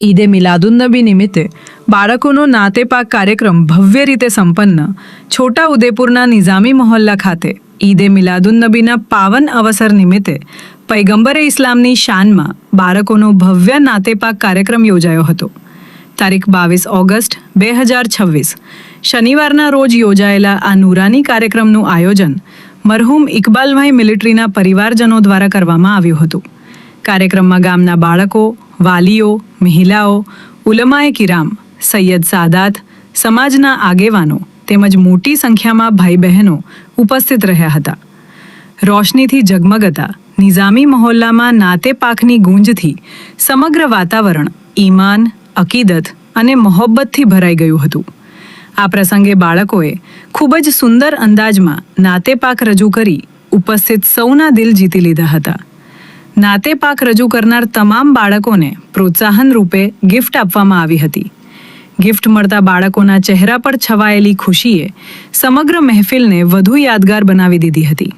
ઈદે મિલાદુન્નબી નિમિત્તે બાળકોનો નાતેપાક કાર્યક્રમ ભવ્ય રીતે સંપન્ન છોટા ઉદેપુરના નિઝામી મહોલ્લા ખાતે ઈદે મિલાદુન્નબીના પાવન અવસર નિમિત્તે પૈગંબરે ઇસ્લામની શાનમાં બાળકોનો ભવ્ય નાતેપાક કાર્યક્રમ યોજાયો હતો. તારીખ 22 ઓગસ્ટ 2026 શનિવારના રોજ યોજાયેલા આ નૂરાની કાર્યક્રમનું આયોજન મરહૂમ ઇકબાલભાઈ મિલિટરીના પરિવારજનો દ્વારા કરવામાં આવ્યું હતું. કાર્યક્રમમાં ગામના બાળકો, વાલીઓ, મહિલાઓ, ઉલમાએ કિરામ, સૈયદ સાદાત, સમાજના આગેવાનો તેમજ મોટી સંખ્યામાં ભાઈ બહેનો ઉપસ્થિત રહ્યા હતા. રોશનીથી ઝગમગતા નિઝામી મહોલ્લામાં નાતે પાકની ગૂંજથી સમગ્ર વાતાવરણ ઈમાન, અકીદત અને મોહબ્બતથી ભરાઈ ગયું હતું. આ પ્રસંગે બાળકોએ ખૂબ જ સુંદર અંદાજમાં નાતે પાક રજૂ કરી ઉપસ્થિત સૌના દિલ જીતી લીધા હતા. નાતે પાક રજૂ કરનાર તમામ બાળકોને પ્રોત્સાહન રૂપે ગિફ્ટ આપવામાં આવી હતી. ગિફ્ટ મળતા બાળકોના ચહેરા પર છવાયેલી ખુશીએ સમગ્ર મહેફિલને વધુ યાદગાર બનાવી દીધી હતી.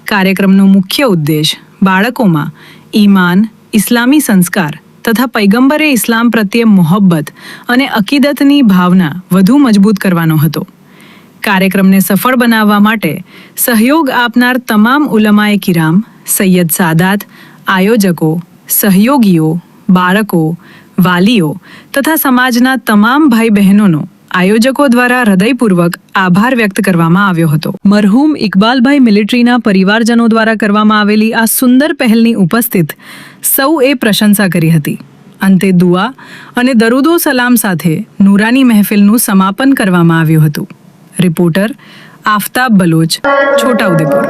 કાર્યક્રમનો મુખ્ય ઉદ્દેશ બાળકોમાં ઈમાન, ઇસ્લામી સંસ્કાર તથા પૈગંબરે ઇસ્લામ પ્રત્યે મોહબ્બત અને અકીદતની ભાવના વધુ મજબૂત કરવાનો હતો. કાર્યક્રમને સફળ બનાવવા માટે સહયોગ આપનાર તમામ ઉલમાએ કિરામ, સૈયદ સાદાત, આયોજકો, સહયોગીઓ, બાળકો, વાલીઓ તથા સમાજના તમામ ભાઈ બહેનોનો આયોજકો દ્વારા હૃદયપૂર્વક આભાર વ્યક્ત કરવામાં આવ્યો હતો. મરહૂમ ઇકબાલભાઈ મિલિટરીના પરિવારજનો દ્વારા કરવામાં આવેલી આ સુંદર પહેલની ઉપસ્થિત સૌએ પ્રશંસા કરી હતી. અંતે દુઆ અને દરૂદો સલામ સાથે નૂરાની મહેફિલનું સમાપન કરવામાં આવ્યું હતું. રિપોર્ટર આફતાબ બલોચ, છોટાઉદેપુર.